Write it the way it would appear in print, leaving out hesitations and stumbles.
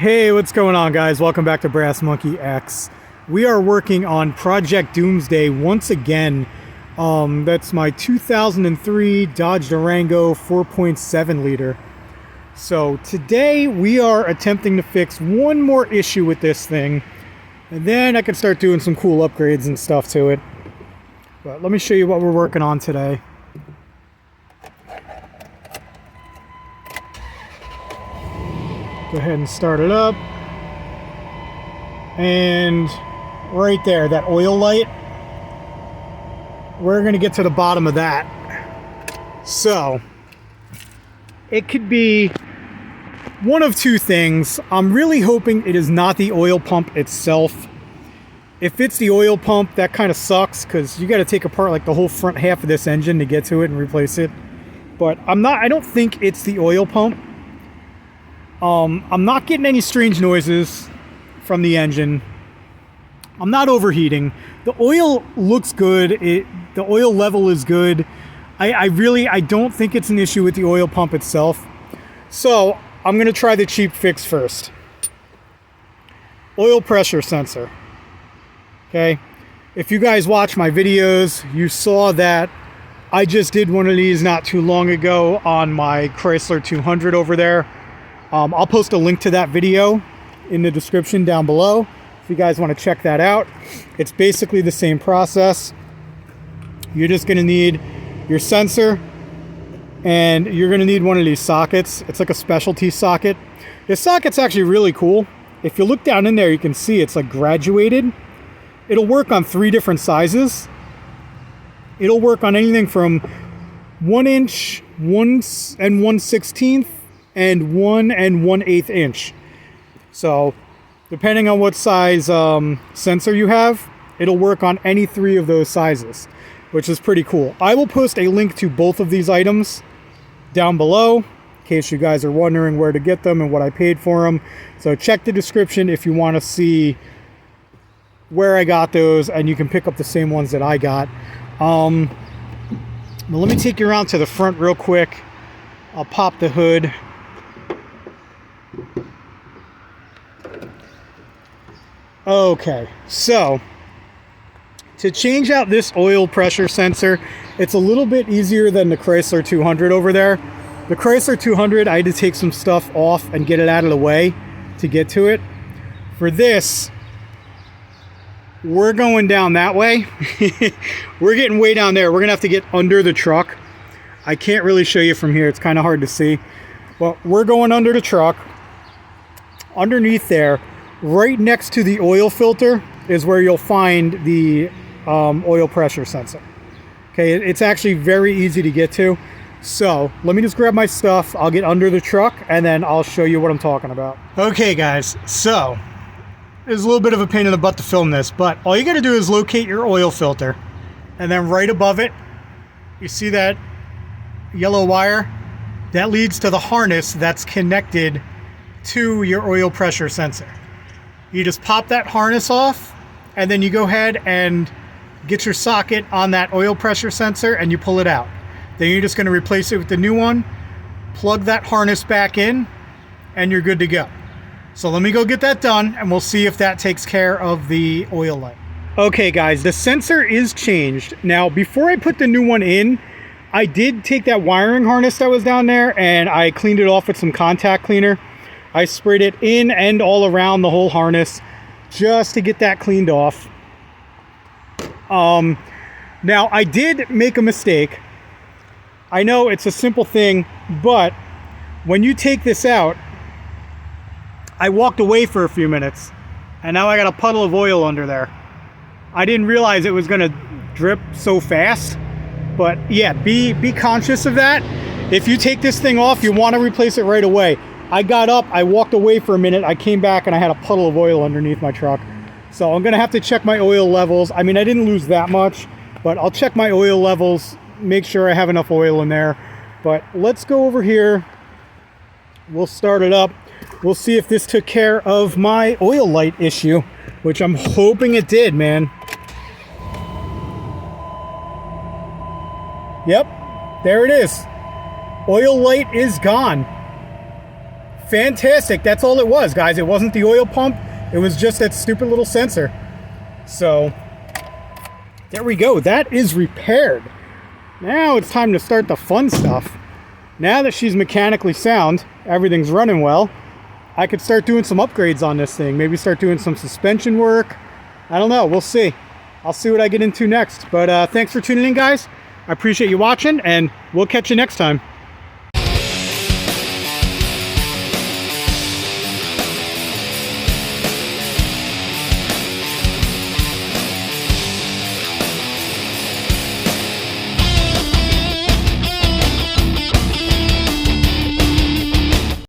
Hey, what's going on, guys? Welcome back to Brass Monkey X. We are working on Project Doomsday once again. That's my 2003 Dodge Durango 4.7 liter. So today we are attempting to fix one more issue with this thing, and then I can start doing some cool upgrades and stuff to it. But let me show you what we're working on today. Go ahead and start it up. And right there, that oil light, we're going to get to the bottom of that. So it could be one of two things. I'm really hoping it is not the oil pump itself. If it's the oil pump, that kind of sucks because you got to take apart like the whole front half of this engine to get to it and replace it. But I don't think it's the oil pump. I'm not getting any strange noises from the engine. I'm not overheating. The oil looks good. The oil level is good. I don't think it's an issue with the oil pump itself. So I'm going to try the cheap fix first. Oil pressure sensor. Okay. If you guys watch my videos, you saw that I just did one of these not too long ago on my Chrysler 200 over there. I'll post a link to that video in the description down below if you guys want to check that out. It's basically the same process. You're just going to need your sensor, and you're going to need one of these sockets. It's like a specialty socket. This socket's actually really cool. If you look down in there, you can see it's like graduated. It'll work on 3 different sizes. It'll work on anything from 1 inch, 1 1/16, and 1 1/8 inch. So depending on what size sensor you have, it'll work on any 3 of those sizes, which is pretty cool. I will post a link to both of these items down below in case you guys are wondering where to get them and what I paid for them. So check the description if you want to see where I got those, and you can pick up the same ones that I got. But let me take you around to the front real quick. I'll pop the hood. Okay, so to change out this oil pressure sensor, it's a little bit easier than the Chrysler 200 over there. The Chrysler 200, I had to take some stuff off and get it out of the way to get to it. For this, we're going down that way. We're getting way down there. We're gonna have to get under the truck. I can't really show you from here. It's kind of hard to see. But we're going under the truck. Underneath there, right next to the oil filter, is where you'll find the oil pressure sensor. Okay, it's actually very easy to get to. So let me just grab my stuff. I'll get under the truck and then I'll show you what I'm talking about. Okay, guys, so it's a little bit of a pain in the butt to film this, but all you got to do is locate your oil filter, and then right above it, you see that yellow wire? That leads to the harness that's connected to your oil pressure sensor. You just pop that harness off, and then you go ahead and get your socket on that oil pressure sensor and you pull it out. Then you're just going to replace it with the new one, plug that harness back in, and you're good to go. So let me go get that done, and we'll see if that takes care of the oil light. Okay, guys, the sensor is changed. Now, before I put the new one in, I did take that wiring harness that was down there and I cleaned it off with some contact cleaner. I sprayed it in and all around the whole harness just to get that cleaned off. Now, I did make a mistake. I know it's a simple thing, but when you take this out, I walked away for a few minutes and now I got a puddle of oil under there. I didn't realize it was going to drip so fast. But yeah, be conscious of that. If you take this thing off, you want to replace it right away. I got up, I walked away for a minute, I came back and I had a puddle of oil underneath my truck. So I'm gonna have to check my oil levels. I mean, I didn't lose that much, but I'll check my oil levels, make sure I have enough oil in there. But let's go over here. We'll start it up. We'll see if this took care of my oil light issue, which I'm hoping it did, man. Yep, there it is. Oil light is gone. fantastic. That's all it was, guys. It wasn't the oil pump. It was just that stupid little sensor. So there we go. That is repaired. Now it's time to start the fun stuff. Now that she's mechanically sound, everything's running well, I could start doing some upgrades on this thing. Maybe start doing some suspension work. I don't know. We'll see. I'll see what I get into next. But thanks for tuning in, guys. I appreciate you watching, and we'll catch you next time.